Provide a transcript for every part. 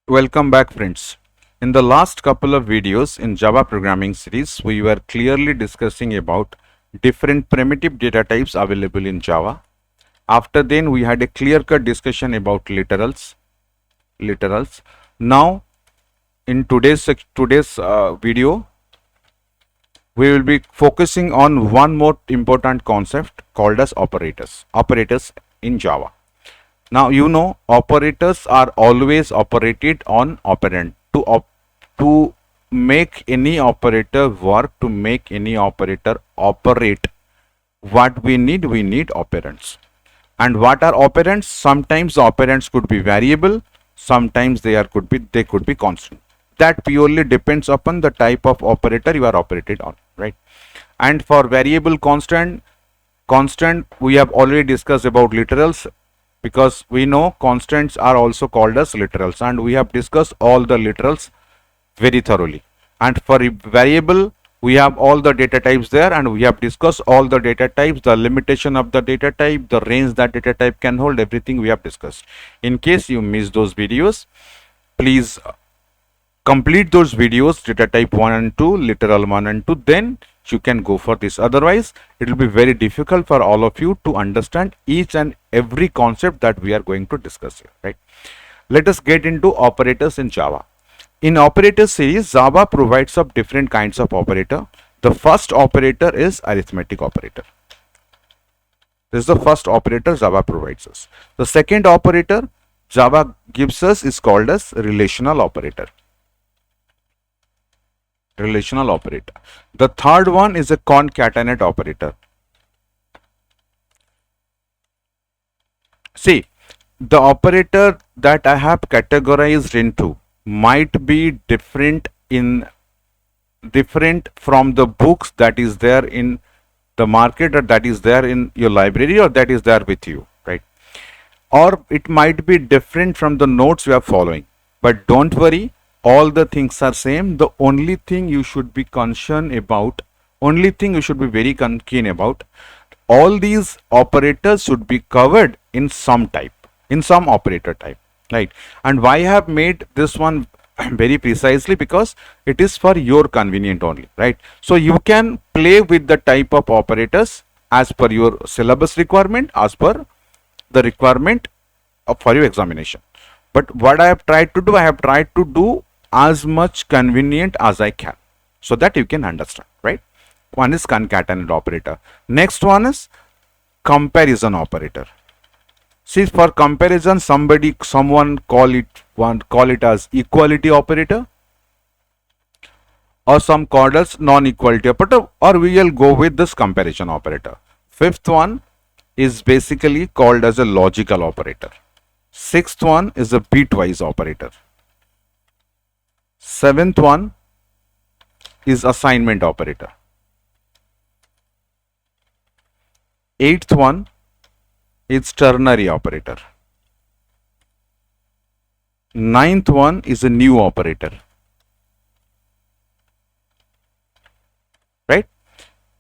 Welcome back, friends. In the last couple of videos in Java programming series, we were clearly discussing about different primitive data types available in Java. After then, we had a clear-cut discussion about literals. Now, in today's video, we will be focusing on one more important concept called as operators in Java. Now you know operators are always operated on operand. To make any operator work, to make any operator operate, what we need operands. And what are operands? Sometimes the operands could be variable, sometimes they could be constant. That purely depends upon the type of operator you are operated on, right? And for variable constant we have already discussed about literals, because we know constants are also called as literals, and we have discussed all the literals very thoroughly. And for variable, we have all the data types there, and we have discussed all the data types, the limitation of the data type, the range that data type can hold, everything we have discussed. In case you missed those videos, please complete those videos, data type 1 and 2, literal 1 and 2, then you can go for this. Otherwise, it will be very difficult for all of you to understand each and every concept that we are going to discuss here, right? Let us get into operators in Java. In operator series, Java provides up different kinds of operator. The first operator is arithmetic operator. This is the first operator Java provides us. The second operator Java gives us is called as relational operator. The third one is a concatenate operator. See, the operator that I have categorized into might be different from the books that is there in the market, or that is there in your library, or that is there with you, right? Or it might be different from the notes you are following. But don't worry, all the things are same. The only thing you should be concerned about, only thing you should be very keen about, all these operators should be covered in some type, in some operator type, right? And why I have made this one very precisely? Because it is for your convenient only, right? So you can play with the type of operators as per your syllabus requirement, as per the requirement for your examination. But what I have tried to do, I have tried to do as much convenient as I can, so that you can understand, right? One is concatenate operator. Next one is comparison operator. See, for comparison, someone call it as equality operator, or some called as non-equality operator, or we will go with this comparison operator. Fifth one is basically called as a logical operator. Sixth one is a bitwise operator. Seventh one is assignment operator. Eighth one is ternary operator. Ninth one is a new operator, right?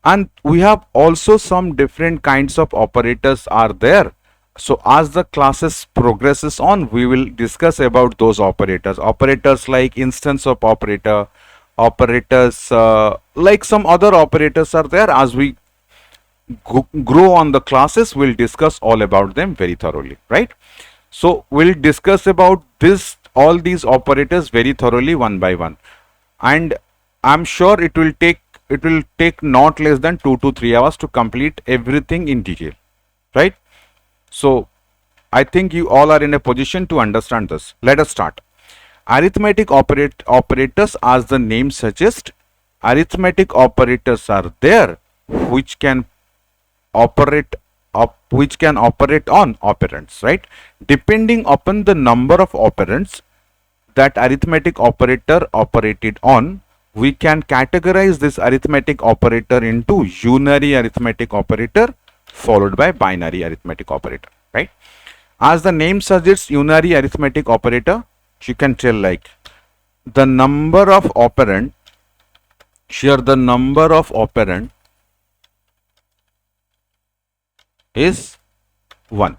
And we have also some different kinds of operators are there. So as the classes progresses on, we will discuss about those operators. Operators like instance of operator, operators like some other operators are there. As we grow on the classes, we'll discuss all about them very thoroughly, right? So we'll discuss about all these operators very thoroughly one by one, and I'm sure it will take not less than 2 to 3 hours to complete everything in detail, right? So I think you all are in a position to understand this. Let us start. Arithmetic operators, as the name suggests, arithmetic operators are there which can operate on operands, right? Depending upon the number of operands that arithmetic operator operated on, we can categorize this arithmetic operator into unary arithmetic operator followed by binary arithmetic operator, right? As the name suggests, unary arithmetic operator, you can tell like the number of operand, here the number of operand is 1.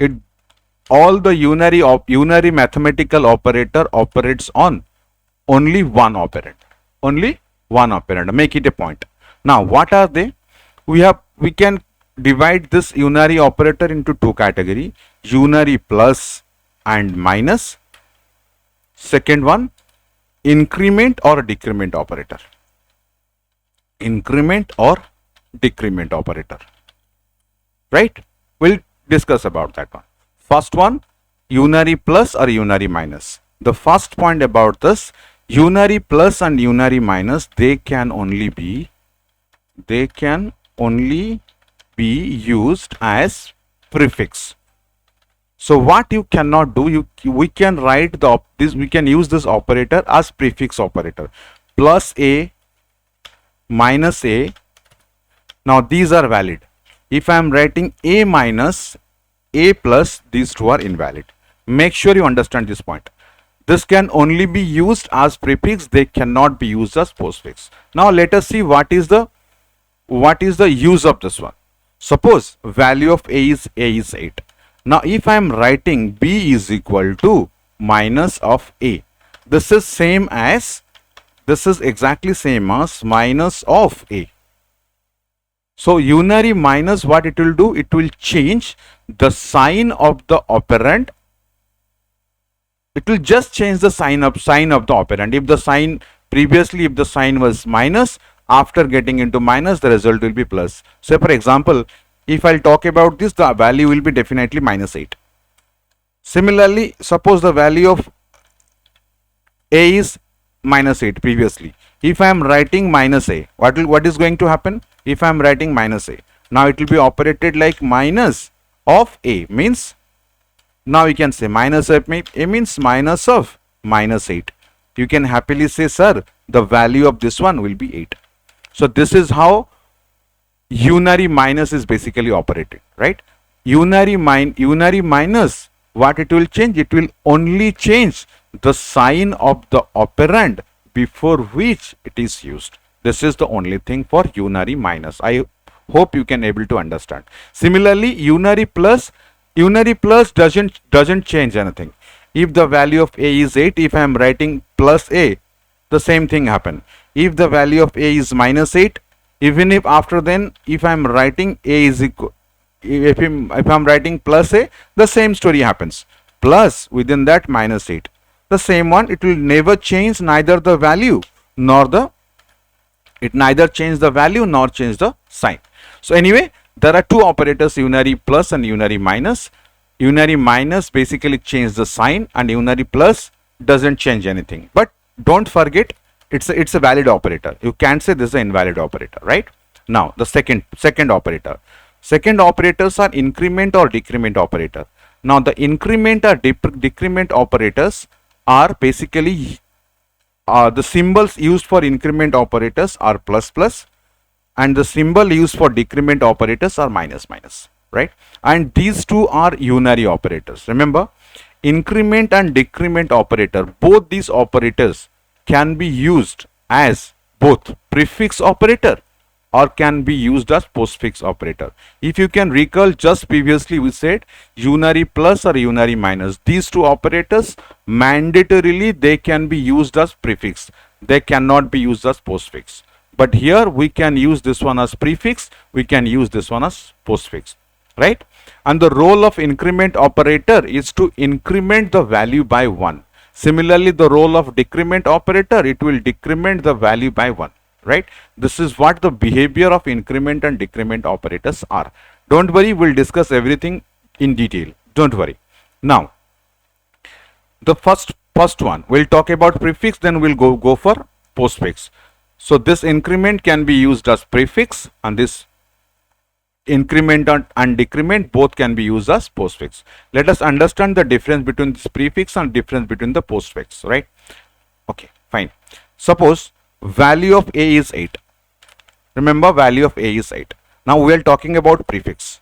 It all the unary mathematical operator operates on only one operand. Only one operand. Make it a point. Now, what are they? We can divide this unary operator into two categories: unary plus and minus. Second one, increment or decrement operator. Increment or decrement operator. Right? We'll discuss about that one. First one, unary plus or unary minus. The first point about this, unary plus and unary minus, they can only be used as prefix. So what you cannot do, we can write we can use this operator as prefix operator. Plus a, minus a. Now these are valid. If I am writing a minus, a plus, these two are invalid. Make sure you understand this point. This can only be used as prefix. They cannot be used as postfix. Now let us see what is the use of this one. Suppose value of a is 8. Now if I am writing b is equal to minus of a, this is exactly same as minus of a. So unary minus, what it will do, it will change the sign of the operand. It will just change the sign of the operand. If the sign previously, if the sign was minus, after getting into minus, the result will be plus. So for example, if I'll talk about this, the value will be definitely minus 8. Similarly, suppose the value of a is minus 8 previously. If I am writing minus a, what is going to happen? If I am writing minus a, now it will be operated like minus of a, means now you can say minus of a means minus of minus 8. You can happily say, sir, the value of this one will be 8. So this is how unary minus is basically operated, right? Unary minus, what it will change? It will only change the sign of the operand before which it is used. This is the only thing for unary minus. I hope you can able to understand. Similarly, unary plus doesn't change anything. If the value of a is 8, if I am writing plus a, the same thing happen. If the value of a is minus 8, even if after then, if I am writing a is equal, if I am writing plus a, the same story happens. Plus within that minus 8. The same one, it will never change neither the value nor neither change the value nor change the sign. So anyway, there are two operators, unary plus and unary minus. Unary minus basically change the sign and unary plus doesn't change anything. But don't forget, it's a valid operator. You can't say this is an invalid operator, right? Now the second operator. Second operators are increment or decrement operator. Now the increment or decrement operators are basically the symbols used for increment operators are plus plus, and the symbol used for decrement operators are minus minus, right? And these two are unary operators. Remember, increment and decrement operator, both these operators can be used as both prefix operator or can be used as postfix operator. If you can recall, just previously we said unary plus or unary minus, these two operators mandatorily they can be used as prefix, they cannot be used as postfix. But here we can use this one as prefix, we can use this one as postfix, right? And the role of increment operator is to increment the value by 1. Similarly, the role of decrement operator, it will decrement the value by 1, right? This is what the behavior of increment and decrement operators are. Don't worry, we'll discuss everything in detail. Don't worry. Now, the first one, we'll talk about prefix, then we'll go for postfix. So this increment can be used as prefix, and this increment and decrement both can be used as postfix. Let us understand the difference between this prefix and difference between the postfix, right? Okay, fine. Suppose value of a is 8. Remember, value of a is 8. Now we are talking about prefix.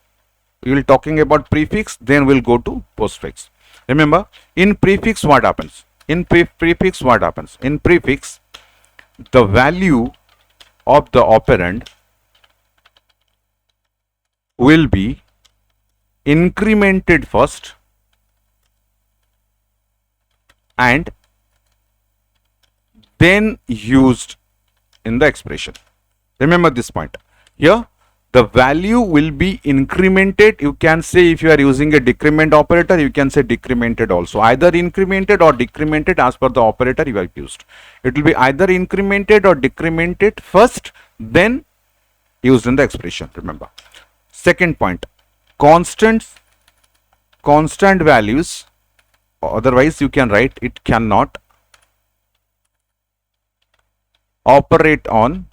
We will talking about prefix, then we'll go to postfix. Remember, in prefix what happens? In prefix what happens? In prefix, the value of the operand will be incremented first and then used in the expression. Remember this point. Here the value will be incremented. You can say, if you are using a decrement operator, you can say decremented also. Either incremented or decremented as per the operator you have used. It will be either incremented or decremented first, then used in the expression. Remember. Second point, constant values, otherwise you can write it cannot operate on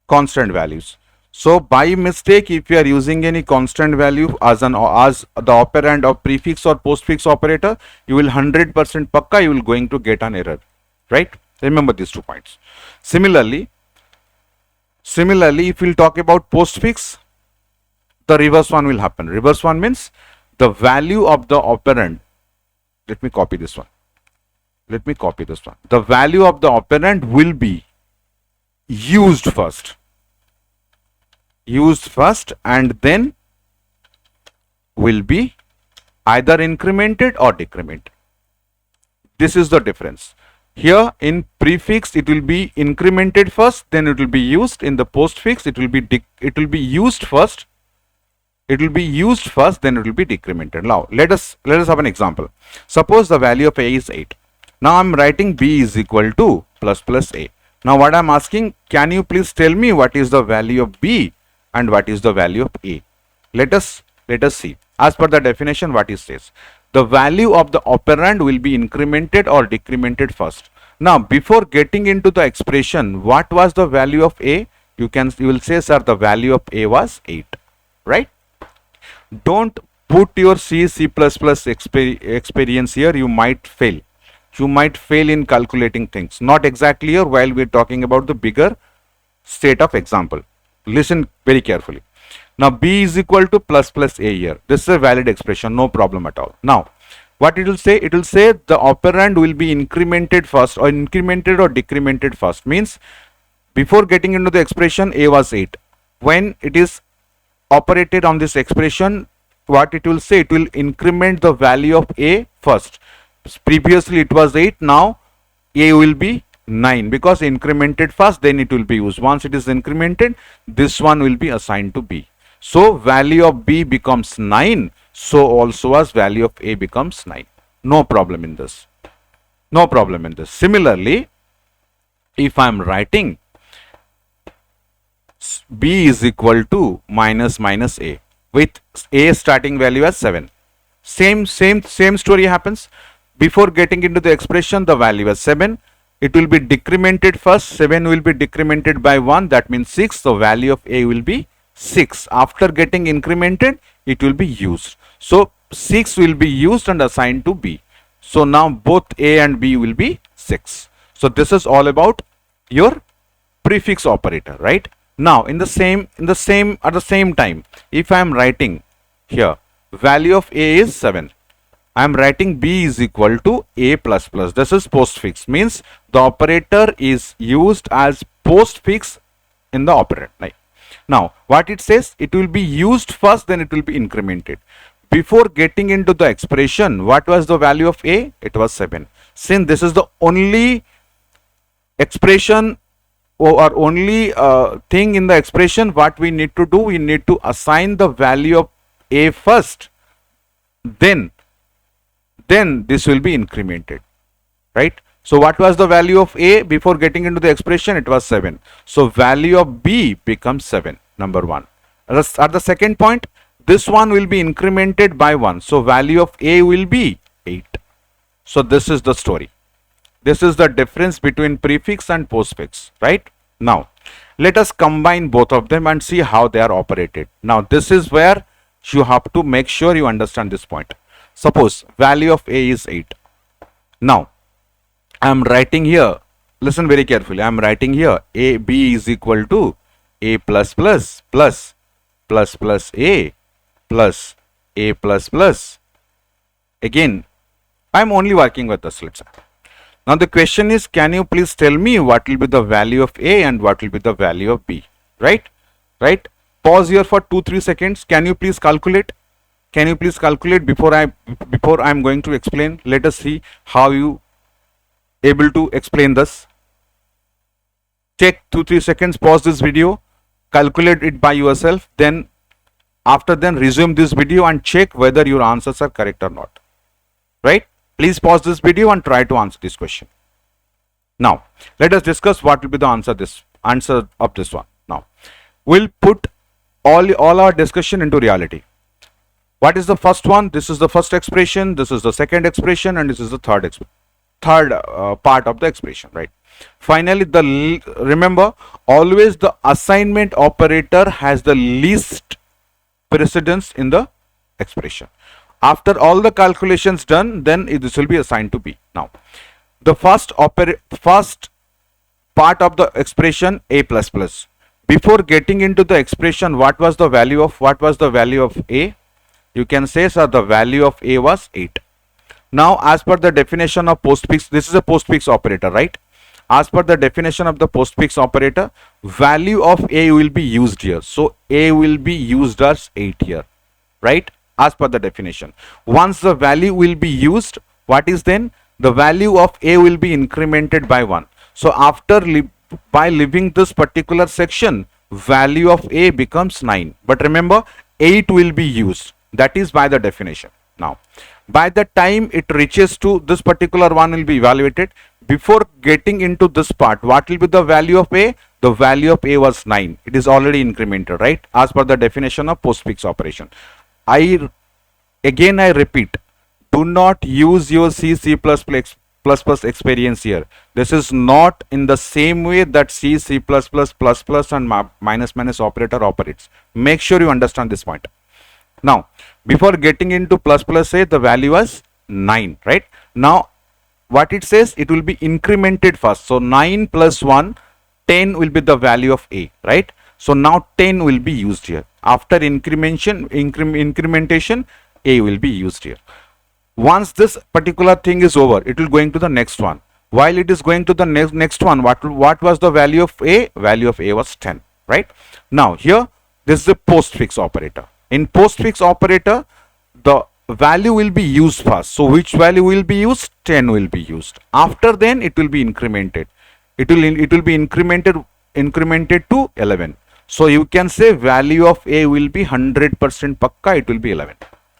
constant values. So by mistake, if you are using any constant value as the operand of prefix or postfix operator, you will 100% pakka you will going to get an error, right? Remember these 2 points. Similarly, if we'll talk about postfix, the reverse one will happen. Reverse one means the value of the operand. Let me copy this one. The value of the operand will be used first and then will be either incremented or decremented. This is the difference. Here in prefix it will be incremented first, then it will be used. In the postfix it will be used first, then it will be decremented. Now let us have an example. Suppose the value of a is 8. Now I am writing b is equal to plus a. Now what I am asking, can you please tell me what is the value of b and what is the value of a? Let us see. As per the definition, what it says, the value of the operand will be incremented or decremented first. Now before getting into the expression, what was the value of a? You will say, sir, the value of a was 8, right? Don't put your C experience here. You might fail. In calculating things. Not exactly here while we are talking about the bigger state of example. Listen very carefully. Now b is equal to plus a here. This is a valid expression, no problem at all. Now what it will say? It will say the operand will be incremented first, or incremented or decremented first. Means before getting into the expression, a was 8. When it is operated on this expression, what it will say? It will increment the value of a first. Previously it was 8, now a will be 9 because incremented first, then it will be used. Once it is incremented, this one will be assigned to b. So value of b becomes 9, so also as value of a becomes 9. No problem in this. Similarly, if I am writing b is equal to minus a with a starting value as 7, same story happens. Before getting into the expression, the value is 7. It will be decremented first. 7 will be decremented by 1. That means 6. The value of a will be 6. After getting incremented, it will be used. So 6 will be used and assigned to b. So now both a and b will be 6. So this is all about your prefix operator, right? Now at the same time, if I am writing here value of a is 7, I am writing b is equal to a plus plus. This is postfix, means the operator is used as postfix in the operand. Right? Now what it says, it will be used first, then it will be incremented. Before getting into the expression, what was the value of a? It was 7. Since this is the only expression or only thing in the expression, what we need to do, we need to assign the value of a first, then this will be incremented, right? So what was the value of a before getting into the expression? It was 7. So value of b becomes 7, number 1. At the second point, this one will be incremented by 1. So value of a will be 8. So this is the story. This is the difference between prefix and postfix, right? Now let us combine both of them and see how they are operated. Now this is where you have to make sure you understand this point. Suppose value of a is 8. Now I am writing here, listen very carefully, I am writing here a b is equal to a plus plus plus plus plus a plus a plus plus. Again, I am only working with this, let's say. Now the question is, can you please tell me what will be the value of a and what will be the value of b, right? Pause here for 2-3 seconds. Can you please calculate? Can you please calculate before I'm going to explain? Let us see how you able to explain this. Take 2-3 seconds, pause this video, calculate it by yourself, then after then resume this video and check whether your answers are correct or not. Right? Please pause this video and try to answer this question. Now let us discuss what will be the answer of this one. Now we'll put all our discussion into reality. What is the first one? This is the first expression, this is the second expression, and this is the third part of the expression, right? Finally, remember, always the assignment operator has the least precedence in the expression. After all the calculations done, then this will be assigned to B. Now, the first part of the expression A plus plus. Before getting into the expression, what was the value of A? You can say, sir, the value of A was 8. Now, as per the definition of postfix, this is a postfix operator, right? As per the definition of the postfix operator, value of A will be used here. So, A will be used as 8 here, right? As per the definition. Once the value will be used, what is then? The value of A will be incremented by 1. So, by leaving this particular section, value of A becomes 9. But remember, 8 will be used. That is by the definition. Now, by the time it reaches to this particular one will be evaluated. Before getting into this part, what will be the value of A? The value of A was 9. It is already incremented, right? As per the definition of postfix operation. I repeat, do not use your C++ experience here. This is not in the same way that C++, and minus operator operates. Make sure you understand this point. Now, before getting into plus A, the value was 9, right? Now, what it says, it will be incremented first. So, 9 plus 1, 10 will be the value of A, right? So, now 10 will be used here. After incrementation, A will be used here. Once this particular thing is over, it will going to the next one. While it is going to the next one, what was the value of A? Value of A was 10, right? Now, here, this is a postfix operator. In postfix operator, the value will be used first. So, which value will be used? 10 will be used. After then, it will be incremented. It will be incremented to 11. So, you can say value of A will be 100% pakka. It will be 11.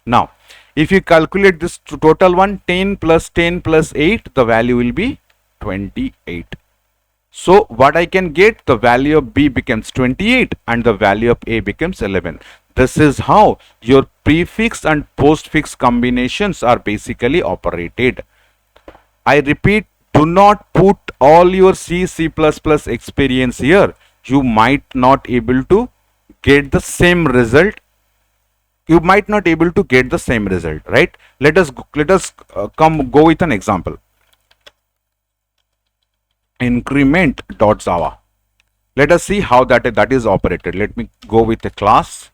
Now, if you calculate this total one, 10 plus 8, the value will be 28. So, what I can get? The value of B becomes 28 and the value of A becomes 11. This is how your prefix and postfix combinations are basically operated. I repeat, do not put all your C++ experience here. You might not able to get the same result. Right? Let us go with an example. Increment.java. Let us see how that is operated. Let me go with a class.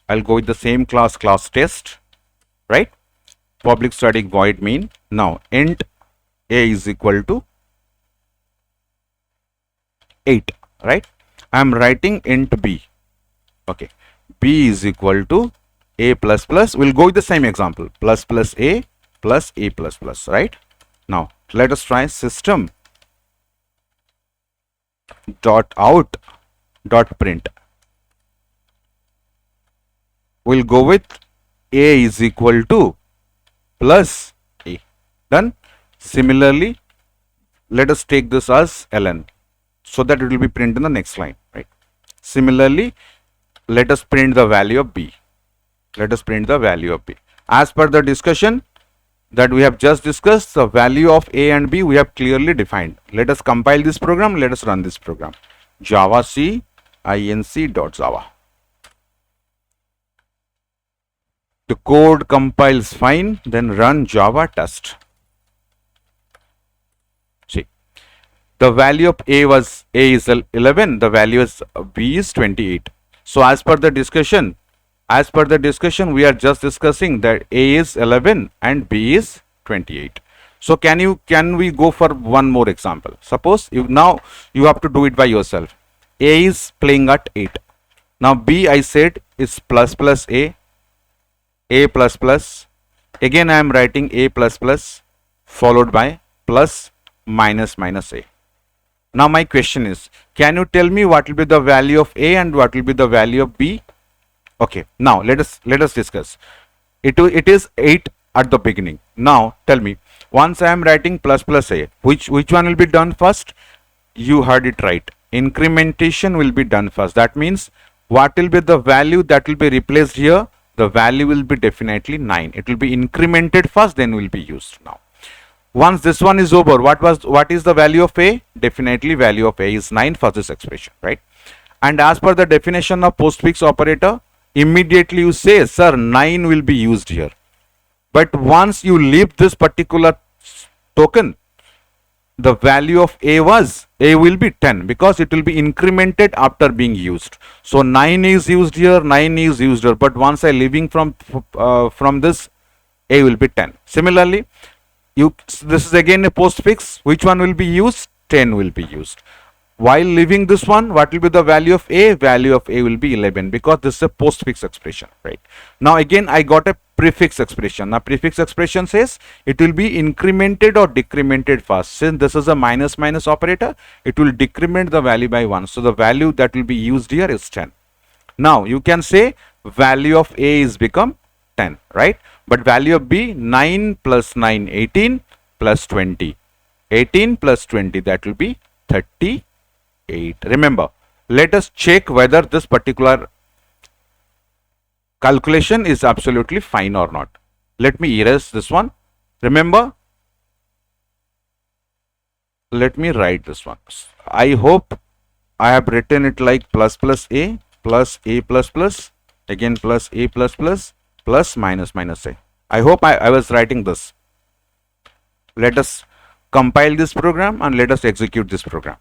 I'll go with the same class test, right? Public static void main. Now, int A is equal to 8, right? I'm writing int B. Okay. B is equal to A plus plus. We'll go with the same example. Plus A plus A plus plus, right? Now, let us try system dot out dot print. We'll go with A is equal to plus A. Done. Similarly, let us take this as ln so that it will be printed in the next line, right? Similarly, let us print the value of B. As per the discussion that we have just discussed, the value of A and B we have clearly defined. Let us compile this program. Let us run this program. Java C inc.java. The code compiles fine, then run Java test. See, the value of A is 11, the value of B is 28. So as per the discussion, we are just discussing that A is 11 and B is 28. So can we go for one more example? Suppose now you have to do it by yourself. A is playing at 8. Now B, I said, is plus A. a plus plus. Again I am writing a plus plus followed by plus minus minus a. Now my question is, can you tell me what will be the value of a and what will be the value of b? Okay, now let us discuss. It is 8 at the beginning. Now tell me, once I am writing plus plus a, which one will be done first? You heard it right. Incrementation will be done first. That means what will be the value that will be replaced here? The value will be definitely 9. It will be incremented first, then will be used. Now once this one is over, what is the value of a? Definitely value of a is 9 for this expression, right? And as per the definition of postfix operator, immediately you say, sir, 9 will be used here. But once you leave this particular token, the value of a will be 10 because it will be incremented after being used. So 9 is used here, 9 is used here, but once I leaving from this, a will be 10. Similarly, this is again a postfix. Which one will be used? 10 will be used. While leaving this one, what will be the value of a? Value of a will be 11 because this is a postfix expression, right? Now again I got a prefix expression. Now prefix expression says it will be incremented or decremented first. Since this is a minus minus operator, it will decrement the value by 1. So the value that will be used here is 10. Now you can say value of a is become 10, right? But value of b, 9 plus 9, 18 plus 20. 18 plus 20, that will be 38. Remember, let us check whether this particular calculation is absolutely fine or not. Let me erase this one. Remember, let me write this one. I hope I have written it like plus plus a plus again plus a plus minus minus a. I hope I was writing this. Let us compile this program and let us execute this program.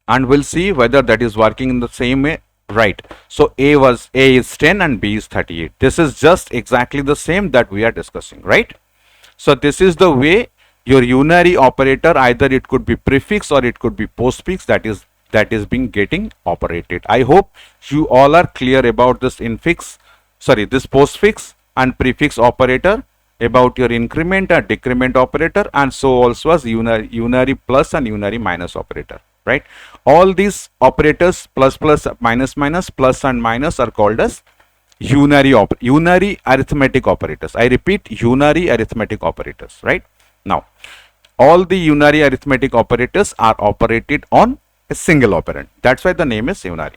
And we'll see whether that is working in the same way. Right. So A is 10 and B is 38. This is just exactly the same that we are discussing, right? So this is the way your unary operator, either it could be prefix or it could be postfix, that is being getting operated. I hope you all are clear about this this postfix and prefix operator, about your increment and decrement operator, and so also as unary plus and unary minus operator, right? All these operators, plus minus plus and minus, are called as unary arithmetic operators. I repeat, unary arithmetic operators, right? Now all the unary arithmetic operators are operated on a single operand. That's why the name is unary,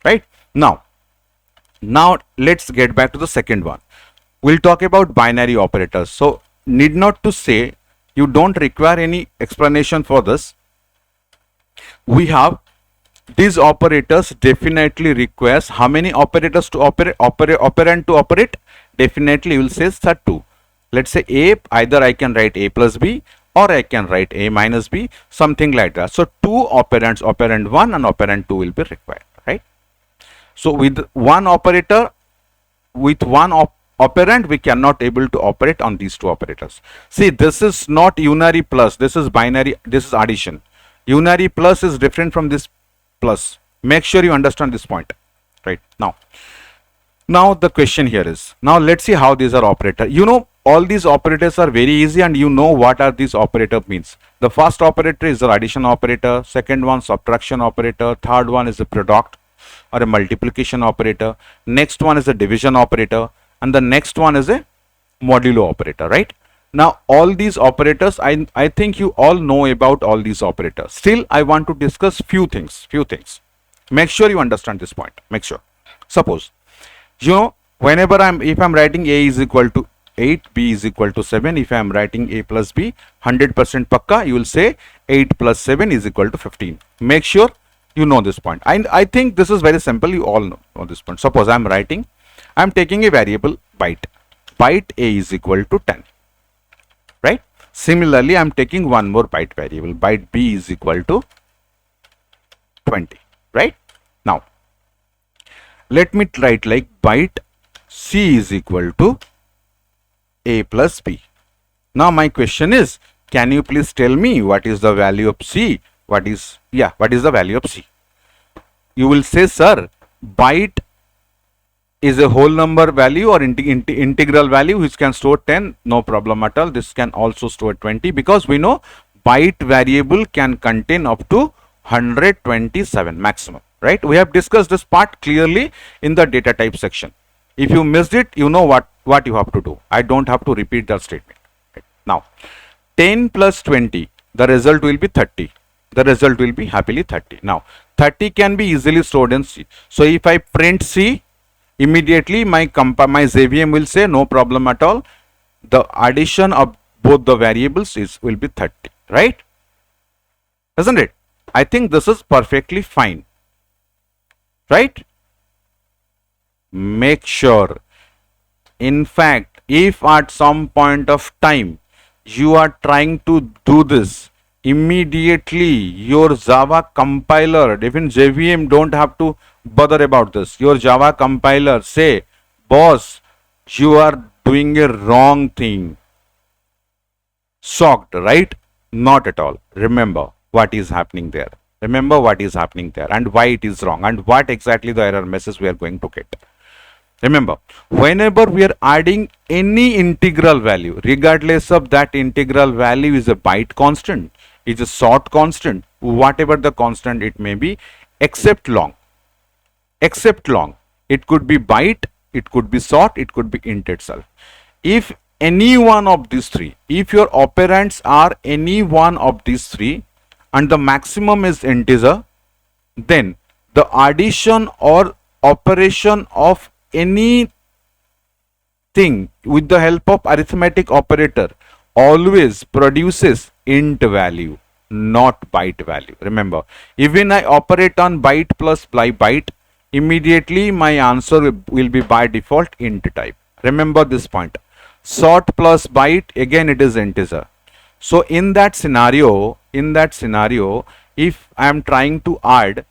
right? Now let's get back to the second one. We'll talk about binary operators. So need not to say, you don't require any explanation for this. We have these operators definitely requires how many operators to operand to operate? Definitely you will say 2. Let's say a, either I can write a plus b or I can write a minus b, something like that. So 2 operands, operand 1 and operand 2 will be required, right? So with one operator, with one operand, we cannot able to operate on these 2 operators. See, this is not unary plus, this is binary, this is addition. Unary plus is different from this plus. Make sure you understand this point, right? Now the question here is, now let's see how these are operated. You know, all these operators are very easy, and you know what are these operator means. The first operator is the addition operator, second one subtraction operator, third one is a product or a multiplication operator, next one is a division operator, and the next one is a modulo operator, right? Now all these operators, I think you all know about all these operators. Still I want to discuss few things. Make sure you understand this point. Make sure. Suppose, you know, whenever if I'm writing a is equal to 8, b is equal to 7, if I am writing a plus b, 100% pakka, you will say 8 plus 7 is equal to 15. Make sure you know this point. I think this is very simple. You all know this point. Suppose I'm taking a variable byte. Byte a is equal to 10. Right? Similarly, I'm taking one more byte variable. Byte b is equal to 20. Right? Now, let me write like byte c is equal to a plus b. Now my question is, can you please tell me what is the value of c? What is the value of c? You will say, sir, byte is a whole number value or integral value which can store 10, no problem at all. This can also store 20 because we know byte variable can contain up to 127 maximum, right? We have discussed this part clearly in the data type section. If you missed it, you know what you have to do. I don't have to repeat that statement. Right? Now 10 plus 20, the result will be 30. The result will be happily 30. Now 30 can be easily stored in C. So if I print C, immediately my JVM will say no problem at all. The addition of both the variables will be 30, right? Isn't it? I think this is perfectly fine, right? Make sure, in fact, if at some point of time you are trying to do this, immediately your Java compiler, even JVM don't have to bother about this. Your Java compiler say, boss, you are doing a wrong thing. Shocked, right? Not at all. Remember what is happening there. Remember what is happening there and why it is wrong and what exactly the error message we are going to get. Remember, whenever we are adding any integral value, regardless of that integral value is a byte constant, is a short constant, whatever the constant it may be, except long. Except long. It could be byte, it could be short, it could be int itself. If any one of these three, if your operands are any one of these three and the maximum is integer, then the addition or operation of anything with the help of arithmetic operator always produces int value, not byte value. Remember, even I operate on byte plus byte, immediately my answer will be by default int type. Remember this point. Short plus byte, again it is integer. So in that scenario, if I am trying to add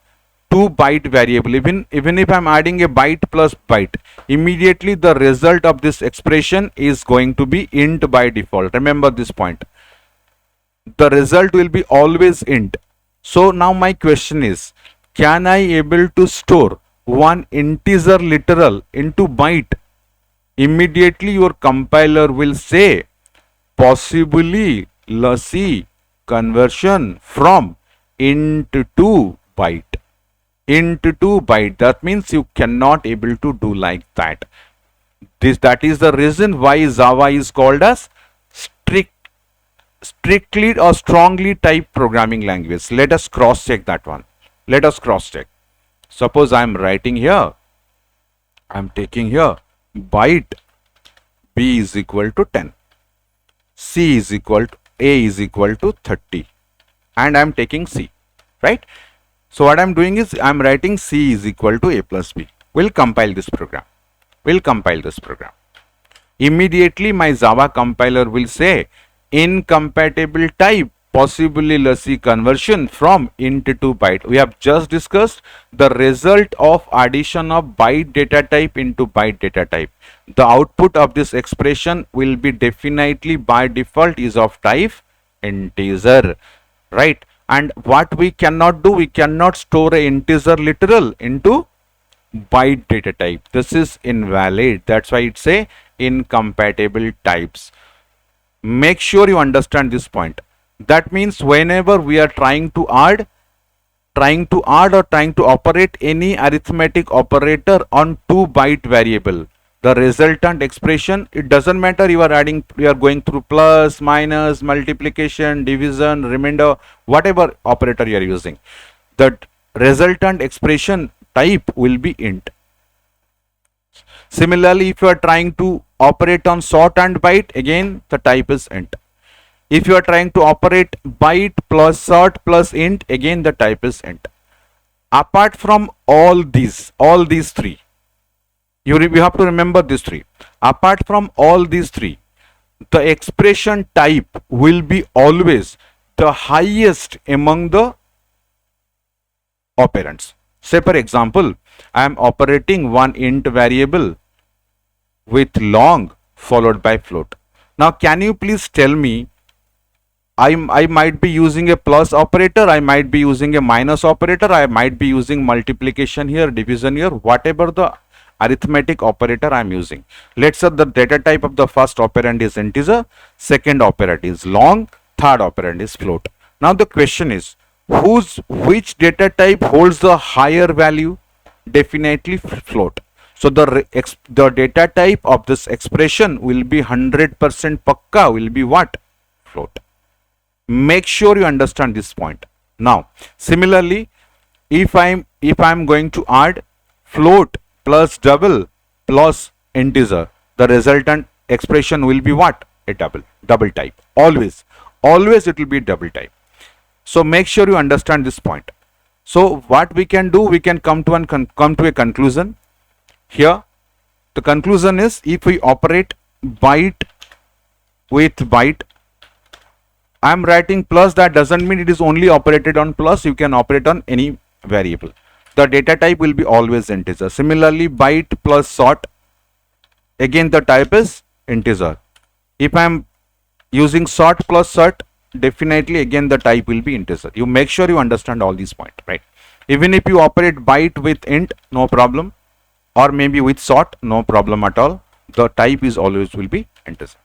2 byte variable, even if I am adding a byte plus byte, immediately the result of this expression is going to be int by default. Remember this point. The result will be always int. So now my question is, can I able to store one integer literal into byte? Immediately your compiler will say possibly lossy conversion from int to byte. Int to byte. That means you cannot able to do like that. That is the reason why Java is called as strictly or strongly typed programming language. Let us cross check that one. Let us cross check. Suppose I am writing here, I am taking here byte b is equal to 10, c is equal to a is equal to 30, and I am taking c, right? So what I am doing is I am writing c is equal to a plus b. We'll compile this program. Immediately my Java compiler will say incompatible type, possibly lossy conversion from int to byte. We have just discussed the result of addition of byte data type into byte data type. The output of this expression will be definitely by default is of type integer, right? And what we cannot do, we cannot store an integer literal into byte data type. This is invalid. That's why it's a incompatible types. Make sure you understand this point. That means whenever we are trying to add or trying to operate any arithmetic operator on 2 byte variable, the resultant expression, it doesn't matter you are going through plus, minus, multiplication, division, remainder, whatever operator you are using, the resultant expression type will be int. Similarly, if you are trying to operate on short and byte, again the type is int. If you are trying to operate byte plus short plus int, again the type is int. Apart from all these three, you have to remember these three. Apart from all these three, the expression type will be always the highest among the operands. Say for example, I am operating one int variable with long followed by float. Now can you please tell me, I might be using a plus operator, I might be using a minus operator, I might be using multiplication here, division here, whatever the arithmetic operator I am using. Let's say the data type of the first operand is integer, second operand is long, third operand is float. Now the question is, which data type holds the higher value? Definitely float. So the data type of this expression will be 100% pakka, will be what? Float. Make sure you understand this point. Now similarly, if I'm going to add float plus double plus integer, the resultant expression will be what? A double type. Always it will be double type. So make sure you understand this point. So what we can do, we can come to a conclusion. Here the conclusion is, if we operate byte with byte, I am writing plus, that doesn't mean it is only operated on plus, you can operate on any variable. The data type will be always integer. Similarly, byte plus sort, again the type is integer. If I am using sort plus sort, definitely again the type will be integer. You make sure you understand all these points, right? Even if you operate byte with int, no problem, or maybe with sort, no problem at all, the type is always will be integer.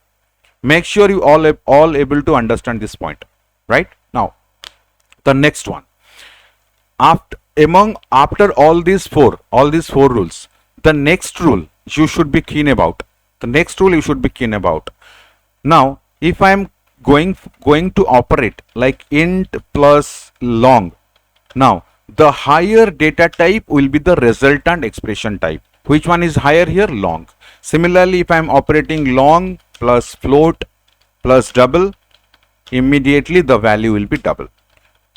Make sure you all able to understand this point, right? Now the next one, after all these four rules, the next rule you should be keen about. Now if I am going to operate like int plus long, now the higher data type will be the resultant expression type. Which one is higher here? Long. Similarly, if I am operating long plus float plus double, immediately the value will be double.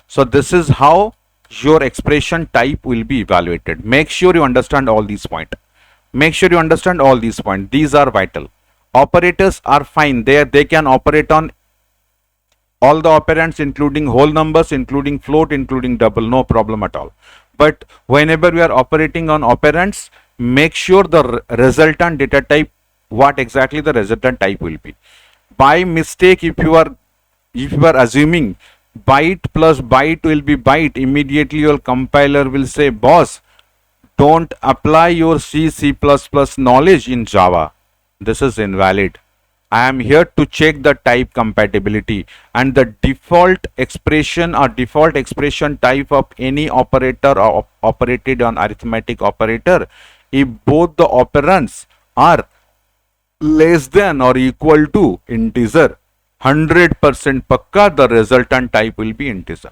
So this is how your expression type will be evaluated. Make sure you understand all these points. These are vital. Operators are fine. They can operate on all the operands, including whole numbers, including float, including double, no problem at all. But whenever we are operating on operands, make sure the resultant data type, what exactly the resultant type will be. By mistake, if you are assuming byte plus byte will be byte, immediately your compiler will say, boss, don't apply your C++ knowledge in Java. This is invalid. I am here to check the type compatibility, and the default expression or default expression type of any operator or operated on arithmetic operator, if both the operands are less than or equal to integer, 100% pakka, the resultant type will be integer.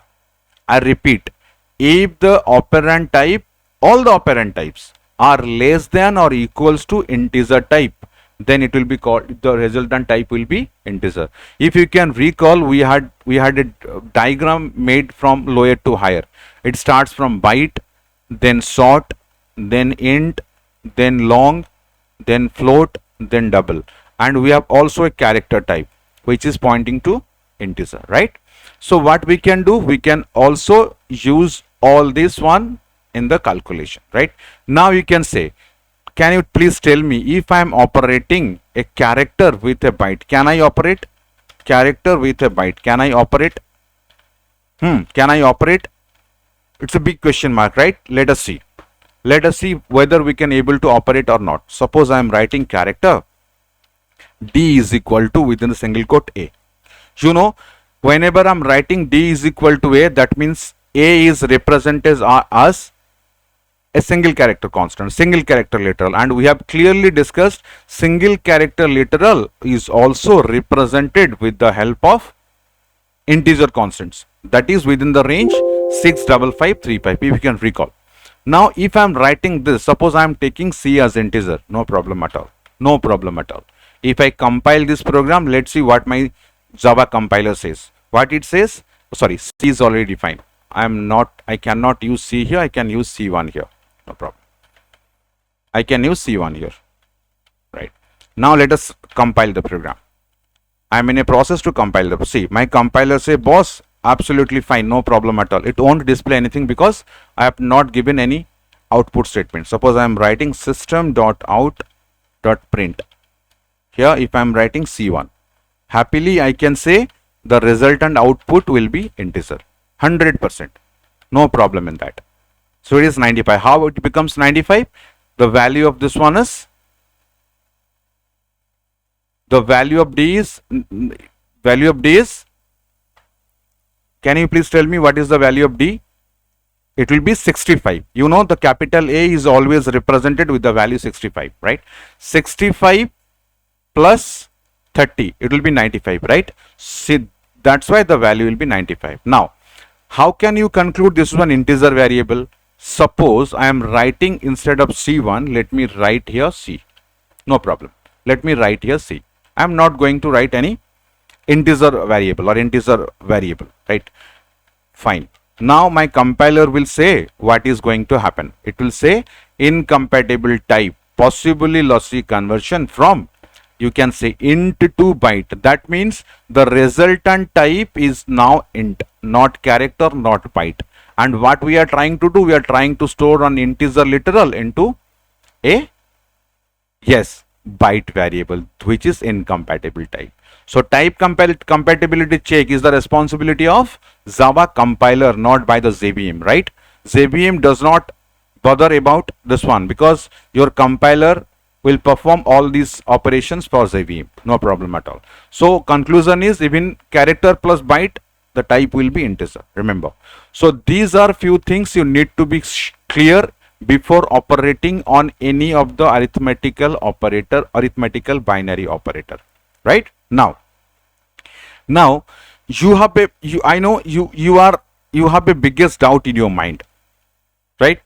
I repeat, if the operand type, all the operand types are less than or equals to integer type, then it will be called, the resultant type will be integer. If you can recall, we had a diagram made from lower to higher. It starts from byte, then sort, then int, then long, then float, then double, and we have also a character type which is pointing to integer, right? So what we can do, we can also use all this one in the calculation, right? Now you can say, can you please tell me, if I am operating a character with a byte, can I operate character with a byte? Can I operate? Can I operate? It's a big question mark, right? Let us see whether we can able to operate or not. Suppose I am writing character d is equal to, within the single quote, a. You know, whenever I'm writing d is equal to a, that means a is represented as a single character constant, single character literal, and we have clearly discussed single character literal is also represented with the help of integer constants, that is within the range 65535, if you can recall. Now if I am writing this, suppose I am taking c as integer, no problem at all. If I compile this program, let's see what my Java compiler says. What it says, sorry, c is already defined. I cannot use c here, I can use c1 here, no problem. I can use c1 here, right? Now let us compile the program. I am in a process to compile the, see, my compiler say, boss, absolutely fine, no problem at all. It won't display anything because I have not given any output statement. Suppose I am writing system.out.print. Here if I am writing c1, happily I can say the resultant output will be integer, 100%, no problem in that. So it is 95. How it becomes 95? The value of this one is, the value of D is, can you please tell me what is the value of D? It will be 65. You know, the capital A is always represented with the value 65, right? 65 plus 30, it will be 95, right? See, that's why the value will be 95. Now, how can you conclude this is an integer variable? Suppose I am writing, instead of C1, let me write here C. No problem. Let me write here C. I am not going to write any integer variable, right? Fine. Now my compiler will say what is going to happen. It will say incompatible type, possibly lossy conversion from, you can say, int to byte. That means the resultant type is now int, not character, not byte. And what we are trying to do, we are trying to store an integer literal into a, yes, byte variable, which is incompatible type. So type compatibility check is the responsibility of Java compiler, not by the JVM, right? JVM does not bother about this one because your compiler will perform all these operations for JVM. No problem at all. So conclusion is, even character plus byte, the type will be integer. Remember. So these are few things you need to be clear before operating on any of the arithmetical binary operator, right? Now you have I know you have a biggest doubt in your mind, right?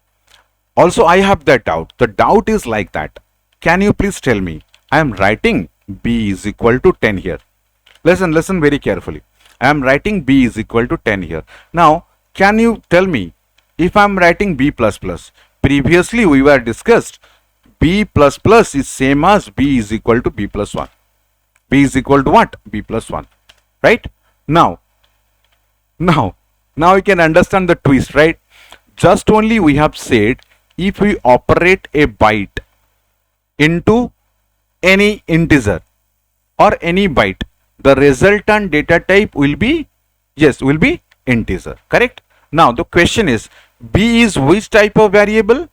Also, I have that doubt. The doubt is like that. Can you please tell me, I am writing B is equal to 10 here. Listen very carefully. I am writing B is equal to 10 here. Now, can you tell me, if I am writing B plus plus, previously we were discussed B plus plus is same as B is equal to B plus 1. B is equal to what? B plus 1. Right? Now you can understand the twist, right? Just only we have said, if we operate a byte into any integer or any byte, the resultant data type will be, yes, will be integer, correct? Now the question is, B is which type of variable?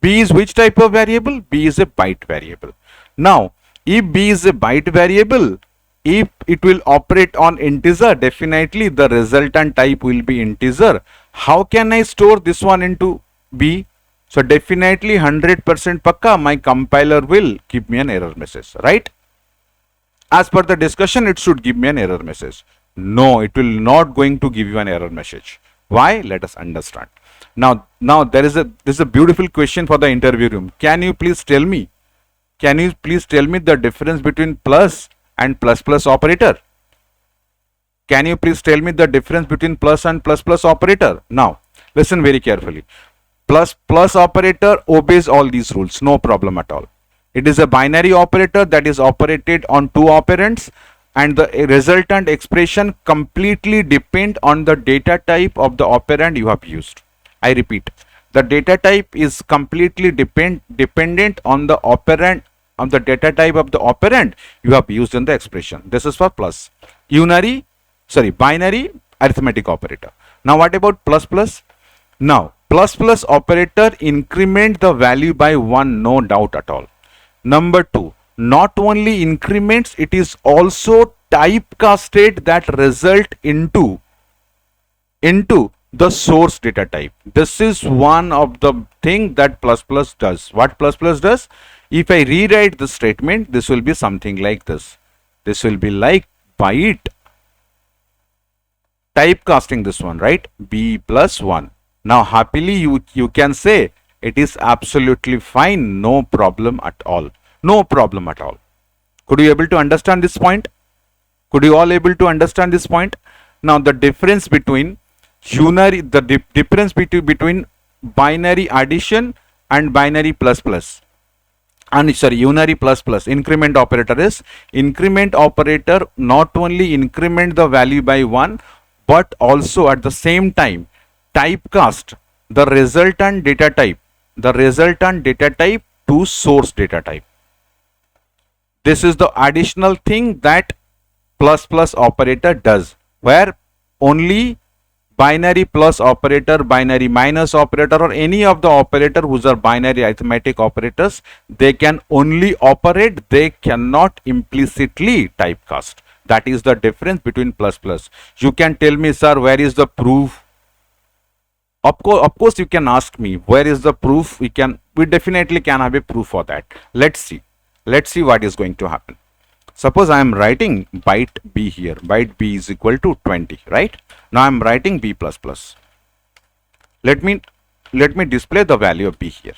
B is which type of variable? B is a byte variable. Now, if B is a byte variable, if it will operate on integer, definitely the resultant type will be integer. How can I store this one into B? So definitely 100% pakka, my compiler will give me an error message, right? As per the discussion, it should give me an error message. No, it will not going to give you an error message. Why? Let us understand. Now this is a beautiful question for the interview room. Can you please tell me the difference between plus and plus plus operator? Can you please tell me the difference between plus and plus plus operator? Now, listen very carefully. Plus plus operator obeys all these rules, no problem at all. It is a binary operator that is operated on two operands, and the resultant expression completely depend on the data type of the operand you have used. I repeat, the data type is completely dependent on the operand, on the data type of the operand you have used in the expression. This is for plus. Binary arithmetic operator. Now what about plus plus? Now plus plus operator increment the value by 1, no doubt at all. Number 2, not only increments, it is also typecasted that result into the source data type. This is one of the thing that plus plus does. What plus plus does? If I rewrite the statement, this will be something like this. This will be like byte typecasting this one, right? B plus 1. Now happily you can say it is absolutely fine, no problem at all. No problem at all. Could you able to understand this point? Could you all able to understand this point? Now the difference between between binary addition and binary plus plus, and unary plus plus, increment operator is, increment operator not only increment the value by 1, but also at the same time typecast the resultant data type to source data type. This is the additional thing that plus plus operator does, where only binary plus operator, binary minus operator, or any of the operator whose are binary arithmetic operators, they can only operate, they cannot implicitly typecast. That is the difference between plus plus. You can tell me, sir, where is the proof? Of course, you can ask me where is the proof. We definitely can have a proof for that. Let's see what is going to happen. Suppose I am writing byte b here. Byte b is equal to 20, right? Now I am writing b plus plus. Let me display the value of b here,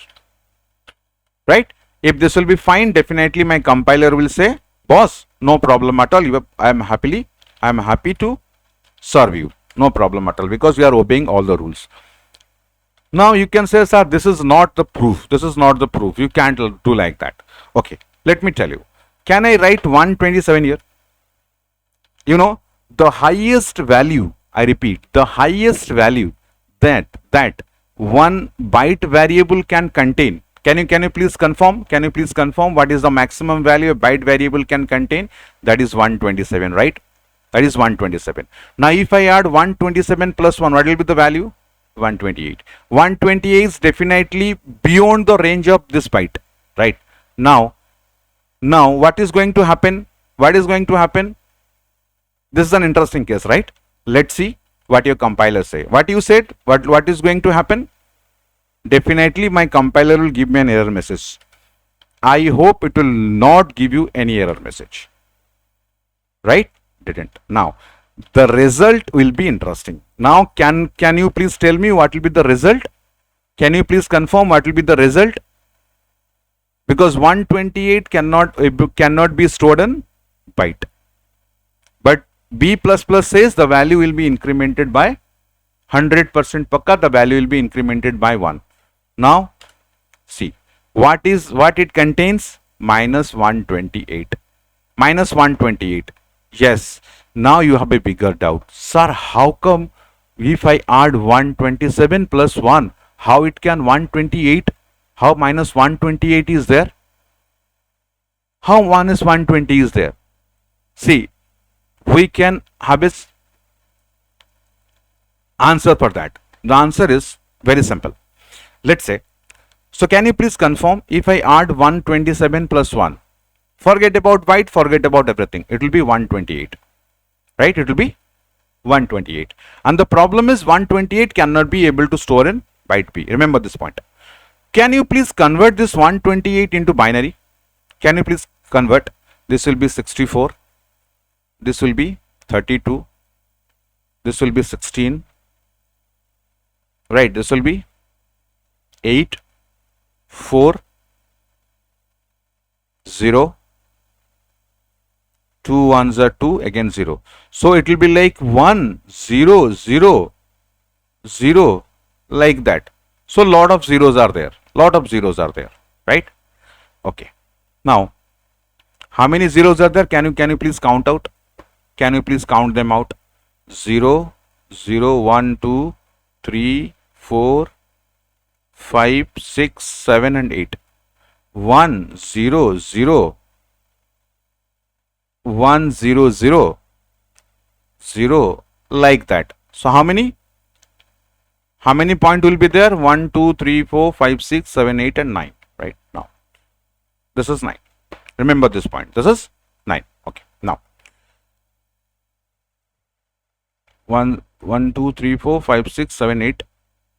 right? If this will be fine, definitely my compiler will say, boss, no problem at all. I am happy to serve you. No problem at all, because we are obeying all the rules. Now you can say, sir, this is not the proof. This is not the proof. You can't do like that. Okay, let me tell you. Can I write 127 here? You know, the highest value, I repeat, the highest value that one byte variable can contain. Can you please confirm? Can you please confirm what is the maximum value a byte variable can contain? That is 127, right? That is 127. Now if I add 127 plus 1, what will be the value? 128. 128 is definitely beyond the range of this byte, right? Now what is going to happen? What is going to happen? This is an interesting case, right? Let's see what your compiler say. What you said, what is going to happen? Definitely my compiler will give me an error message. I hope it will not give you any error message, right? Didn't. Now the result will be interesting. Now can you please tell me what will be the result? Can you please confirm what will be the result? Because 128 cannot be stored in byte, but b plus plus says the value will be incremented by 100% pakka. The value will be incremented by 1. Now see what it contains. Minus 128. Minus 128. Yes. Now you have a bigger doubt. Sir, how come if I add 127 plus 1, how it can 128? How minus 128 is there? How minus 120 is there? See, we can have a answer for that. The answer is very simple. Let's say, so can you please confirm if I add 127 plus 1? Forget about byte, forget about everything. It will be 128. Right? It will be 128. And the problem is 128 cannot be able to store in byte b. Remember this point. Can you please convert this 128 into binary? Can you please convert? This will be 64. This will be 32. This will be 16. Right? This will be 8, 4, 0. 2 ones are 2, again 0. So it will be like 1, 0, 0, 0, like that. So lot of zeros are there. Lot of zeros are there, right? Okay. Now, how many zeros are there? Can you please count out? Can you please count them out? 0, 0, 1, 2, 3, 4, 5, 6, 7 and 8. 1, 0, 0. 1, 0, 0, 0, like that. So how many point will be there? 1, 2, 3, 4, 5, 6, 7, 8 and 9, right? Now this is 9. Remember this point. This is 9. Okay. Now 1, 2, 3, 4, 5, 6, 7, 8.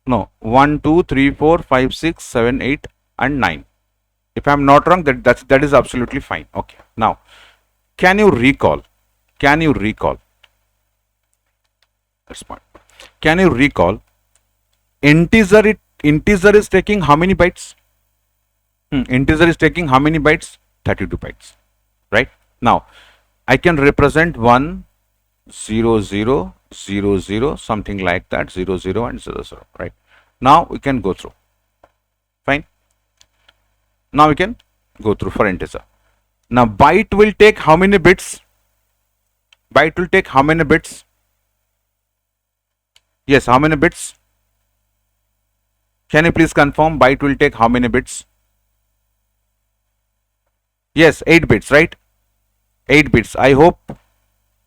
No, 1, 2, 3, 4, 5, 6, 7, 8 and 9. If I am not wrong, that is absolutely fine. Okay. Now can you recall? Can you recall? That's point. Can you recall? Integer is taking how many bytes? Integer is taking how many bytes? 32 bytes. Right? Now I can represent 1, 0, 0, 0, 0, something like that, 0, 0 and 0, 0. Right? Now we can go through. Fine. Now we can go through for integer. Now byte will take how many bits? Byte will take how many bits? Yes, how many bits? Can you please confirm byte will take how many bits? Yes, 8 bits, right? 8 bits. I hope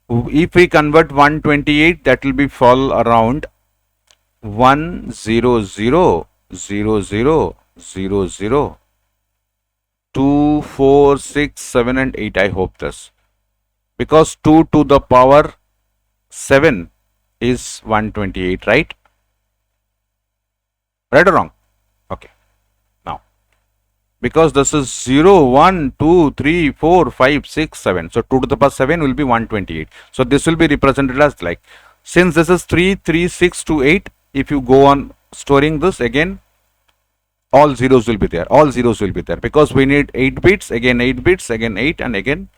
if we convert 128, that will be fall around 1 0 0 0 0 0 0 2 4 6 7 and 8. I hope this, because 2 to the power 7 is 128, right? Right or wrong? Okay. Now, because this is 0 1 2 3 4 5 6 7, so 2 to the power 7 will be 128. So this will be represented as like, since this is 3 3 6 to 8, if you go on storing this again, all zeros will be there, all zeros will be there, because we need 8 bits, again 8 bits, again 8 and again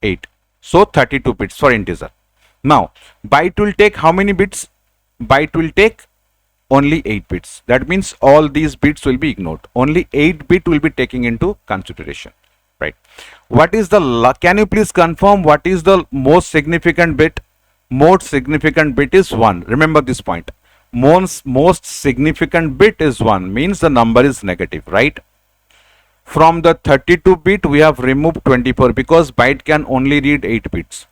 8. So 32 bits for integer. Now byte will take how many bits? Byte will take only 8 bits. That means all these bits will be ignored. Only 8 bit will be taken into consideration, right? What is the, can you please confirm what is the most significant bit? Most significant bit is 1. Remember this point. Most significant bit is 1, means the number is negative, right? From the 32 bit we have removed 24 because byte can only read 8 bits.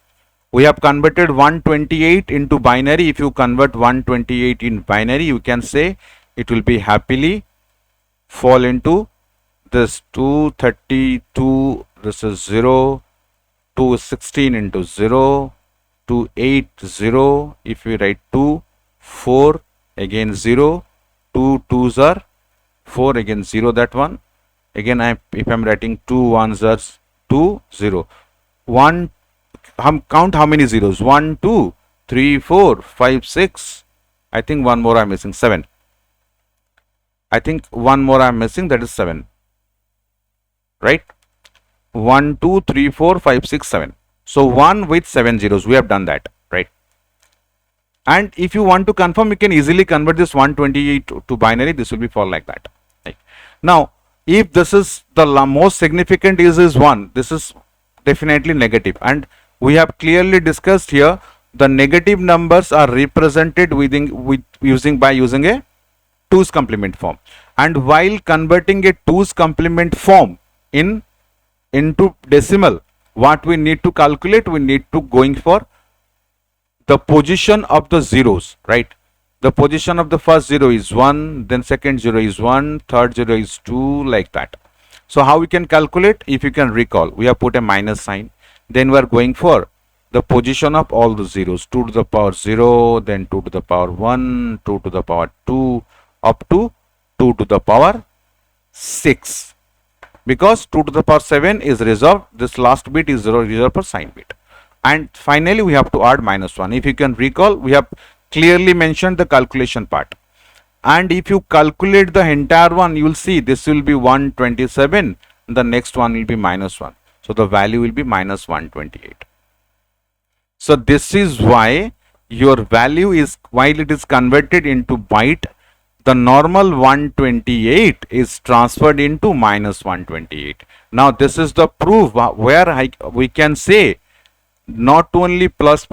We have converted 128 into binary. If you convert 128 in binary, you can say it will be happily fall into this 232, this is 0, 216 into 0, 280, if we write 2, 4, again 0, 2 2s are 4, again 0, that one. Again, if I'm writing 2 1s are 2, 0. 1, count how many zeros? 1, 2, 3, 4, 5, 6. I think one more I'm missing, 7. I think one more I'm missing, that is 7. Right? 1, 2, 3, 4, 5, 6, 7. So 1 with 7 zeros. We have done that, right? And if you want to confirm, you can easily convert this 128 to binary. This will be fall like that. Right? Now, if this is the most significant is 1, this is definitely negative. And we have clearly discussed here, the negative numbers are represented using a 2's complement form. And while converting a 2's complement form into decimal, what we need to calculate, we need to going for the position of the zeros, right? The position of the first 0 is 1, then second 0 is 1, third 0 is 2, like that. So how we can calculate? If you can recall, we have put a minus sign, then we are going for the position of all the zeros, 2 to the power 0, then 2 to the power 1, 2 to the power 2, up to 2 to the power 6. Because 2 to the power 7 is reserved, this last bit is reserved for sign bit. And finally we have to add minus 1. If you can recall, we have clearly mentioned the calculation part. And if you calculate the entire one, you will see this will be 127, the next one will be minus 1. So the value will be minus 128. So this is why your value is, while it is converted into byte, the normal 128 is transferred into minus 128. Now this is the proof where we can say not only plus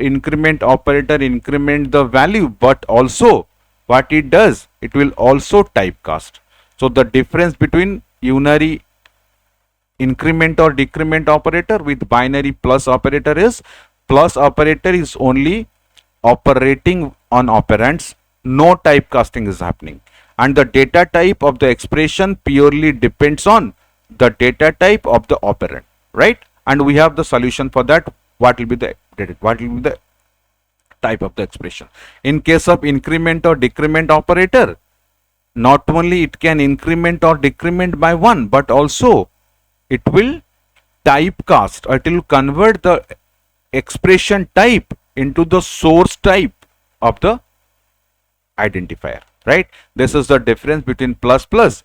increment operator increment the value, but also what it does, it will also typecast. So the difference between unary increment or decrement operator with binary plus operator is, plus operator is only operating on operands, no typecasting is happening, and the data type of the expression purely depends on the data type of the operand, right? And we have the solution for that. What will be the type of the expression? In case of increment or decrement operator, not only it can increment or decrement by 1, but also it will typecast, or it will convert the expression type into the source type of the identifier, right? This is the difference between plus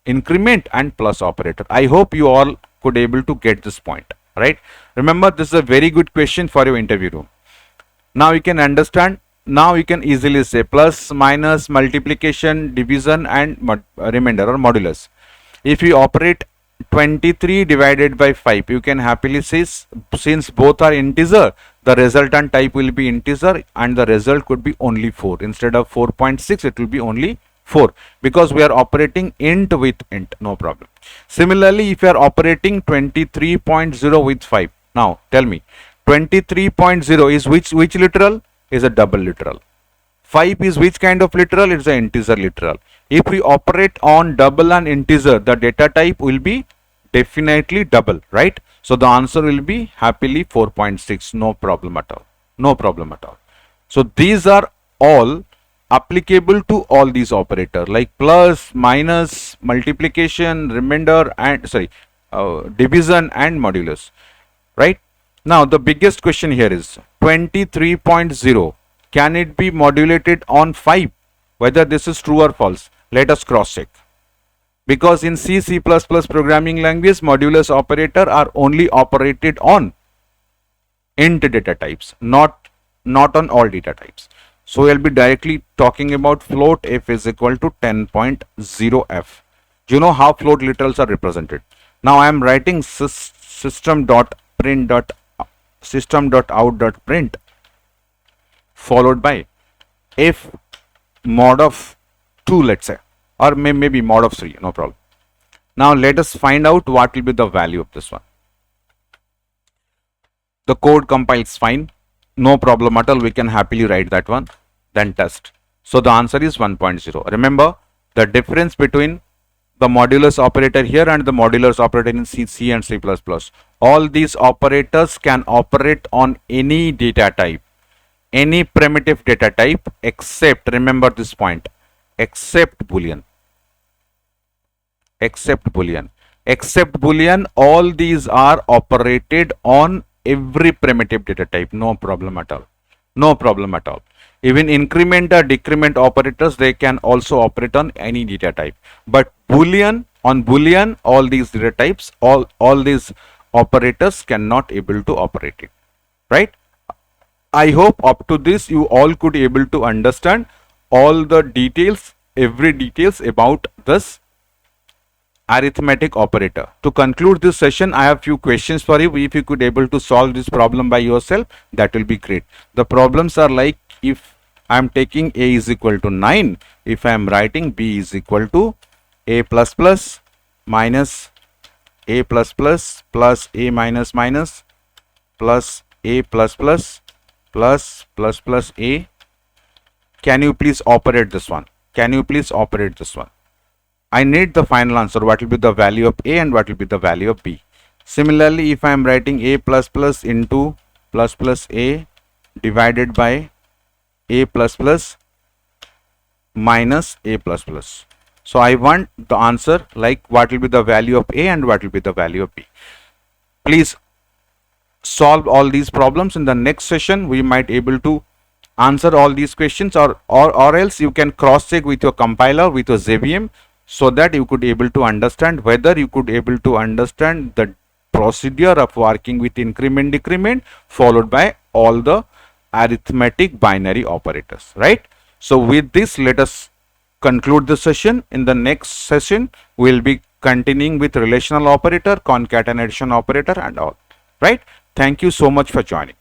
increment and plus operator. I hope you all could able to get this point, right? Remember, this is a very good question for your interview room. Now you can understand. Now you can easily say plus, minus, multiplication, division and remainder or modulus. If you operate 23 divided by 5, you can happily say, since both are integer, the resultant type will be integer and the result could be only 4. Instead of 4.6, it will be only 4, because we are operating int with int, no problem. Similarly, if you are operating 23.0 with 5, now tell me, 23.0 is which literal? Is a double literal. 5 is which kind of literal? It's an integer literal. If we operate on double and integer, the data type will be definitely double, right? So the answer will be happily 4.6. No problem at all. No problem at all. So these are all applicable to all these operators like plus, minus, multiplication, remainder, and division and modulus, right? Now the biggest question here is 23.0. Can it be modulated on 5? Whether this is true or false. Let us cross check. Because in C++ programming language, modulus operator are only operated on int data types, not on all data types. So we'll be directly talking about float f is equal to 10.0f. Do you know how float literals are represented? Now I am writing system.out.print followed by f mod of 2, let's say, or maybe mod of 3, no problem. Now let us find out what will be the value of this one. The code compiles fine, no problem at all, we can happily write that one, then test. So the answer is 1.0. Remember the difference between the modulus operator here and the modulus operator in C and C++. All these operators can operate on any data type, any primitive data type, except, remember this point, except Boolean. Except Boolean. Except Boolean, all these are operated on every primitive data type. No problem at all. No problem at all. Even increment or decrement operators, they can also operate on any data type. But Boolean, on Boolean, all these data types, all these operators cannot able to operate it. Right? I hope up to this you all could able to understand all the details, every details about this arithmetic operator. To conclude this session, I have few questions for you. If you could able to solve this problem by yourself, that will be great. The problems are like, if I am taking a is equal to 9, if I am writing b is equal to a plus plus minus a plus plus plus a minus minus plus a plus plus plus a. Can you please operate this one? Can you please operate this one? I need the final answer. What will be the value of a and what will be the value of b? Similarly, if I am writing a plus plus into plus plus a divided by a plus plus minus a plus plus. So I want the answer like what will be the value of a and what will be the value of b. Please solve all these problems. In the next session, we might able to answer all these questions, or else you can cross check with your compiler, with your JVM, so that you could able to understand whether you could able to understand the procedure of working with increment decrement followed by all the arithmetic binary operators, right? So with this, let us conclude the session. In the next session, we will be continuing with relational operator, concatenation operator and all, right? Thank you so much for joining.